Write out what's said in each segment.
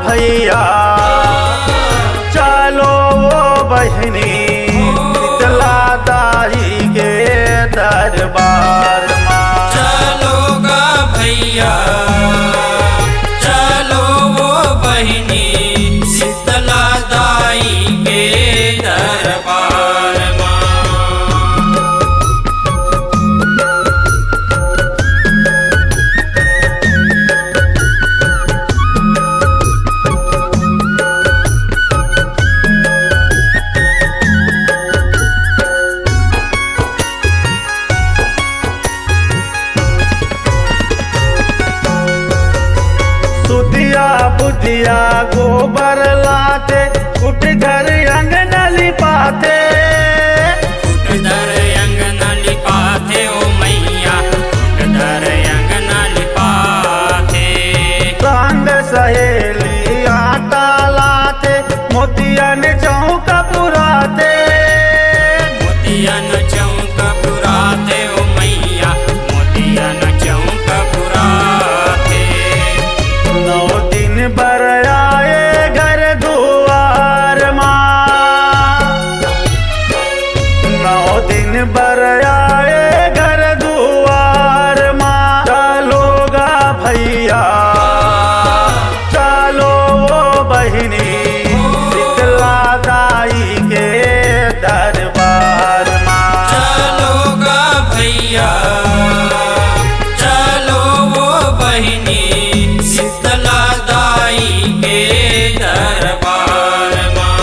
भैया चलो वो बहनी शीतला दाई के दरबार माँ। चलोगा भैया चलो वो बहनी शीतला दाई के दरबार माँ। सुधिया बुधिया गोबर लाते उठ घर अंगन लिपाते। उठदर अंगन लिपाते ओ मैया उठदर अंगन लिपाते। संग सहेली आटा लाते मोतियन चौका पुराते। मोतियन चौक पुराते ओ मैया मोतियन चौक पुराते। 9 दिन बर आए घर दुआर माँ। 9 दिन बर आए घर दुआर माँ। चलोगा भैया चलो वो बहनी शीतला दाई के दरबार माँ। चलोगा भैया चलो वो बहनी शीतला दाई के दरबार माँ।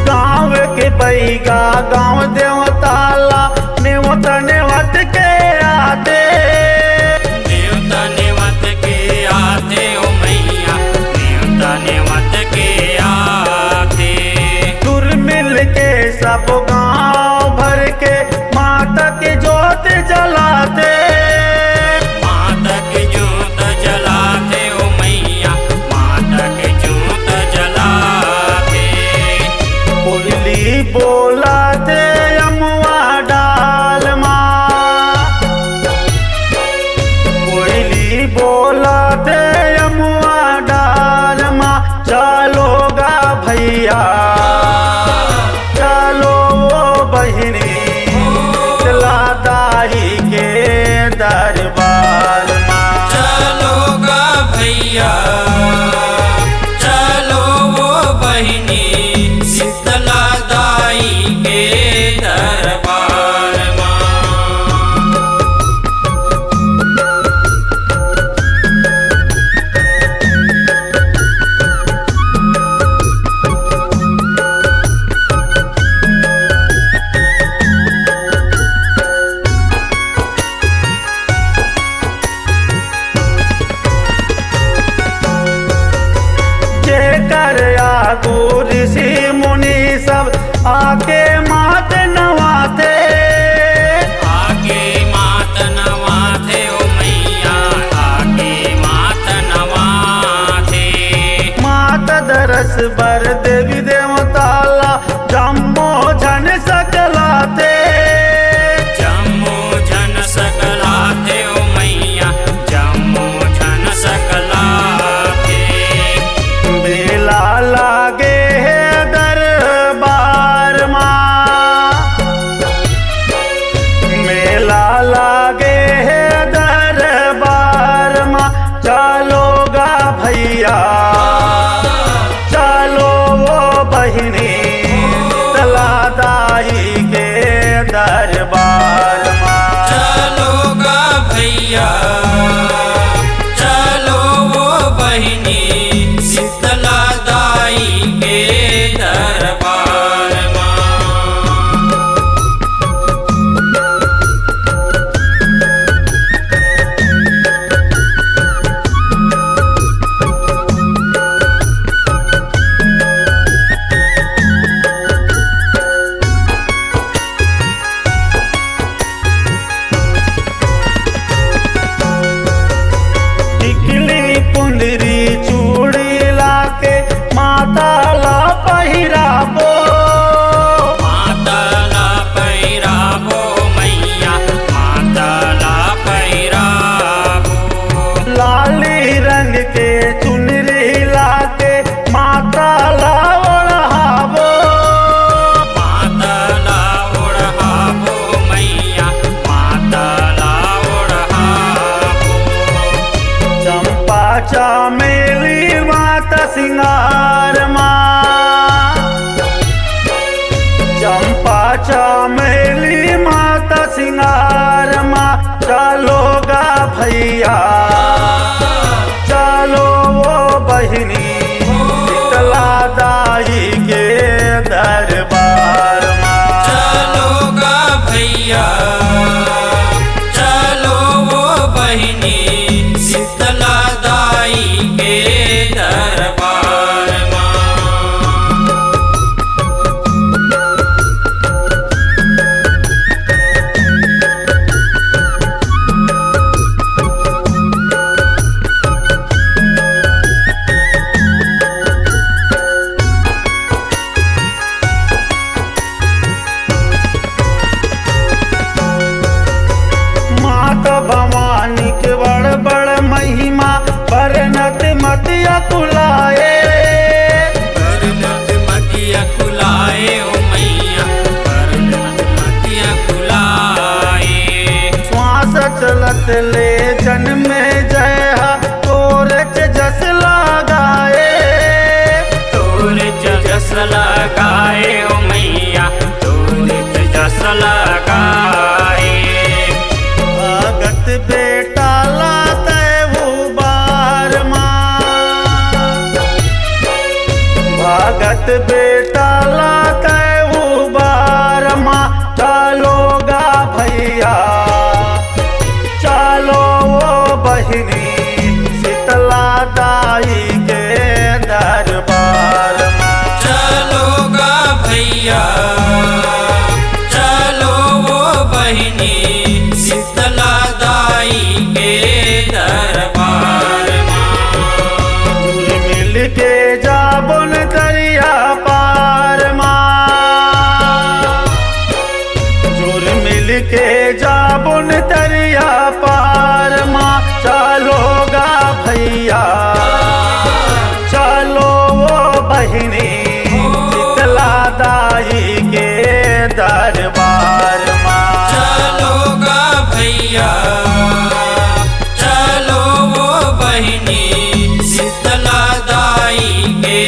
गाँव के बैगा गाँव देवताला नेवत नेवत के आते। देवता नेवत के आते ओ मैया देवता नेवत के आते। सुर मिल के सब गाँव भर के माता के जोत जलाते। माता के जोत जलाते ओ मैया माता के जोत जलाते। कोयली बोलाते अमुआ डाल माँ। कोयली बोलाते अमुआ डाल माँ। चलोगा भैया चलो वो बहनी शीतला दाई के दरबार माँ। चलोगा भैया चलो वो बहनी शीतला दाई के दरबार माँ। जेकर आगू ऋषि मुनि सब आके मात नवाते। आगे मात नवाते ओ मैया आगे मात नवाते। मात दरस बर देवी देवताला जम्मो झन सकलाते। जम्मू झन सकलाते ओ मैया जम्मू झन सकलाते। मेला लागे है दरबार माँ। मेला लागे है दरबार माँ। चलोगा भैया चलो चमेली माता सिंगार माँ, चंपा चमेली माता सिंगार माँ। चलो गा भैया चलो वो बहिनी शीतला दाई के दरबार माँ। चलो गा भैया चलो वो बहिनी शीतला दाई के दरबार माँ। माता भवानी के बड़ बड़ महिमा परनत मतिया कुलाए। परनत मतिया कुलाए ओ मैया परनत मतिया कुलाए। श्वास चलत ले जन्म जय तोरे जस लगाए। तोरे जस लगाए ओ मैया तोरे जस लगाए। भगत बेटा लाते वो बार माँ, भगत बेटा लाते वो बार माँ। चलो गा भैया चलो वो बहिनी शीतला दाई के दरबार माँ। चलो गा भैया चलो वो बहिनी शीतला दाई के दरबार माँ। मिल के जाबुन दरिया पार माँ, जुर मिल के जाबुन दरिया पार माँ। चलो गा भैया चलो वो बहिनी शीतला दाई के दरबार माँ। चलो गा भैया चलो वो बहिनी शीतला दाई के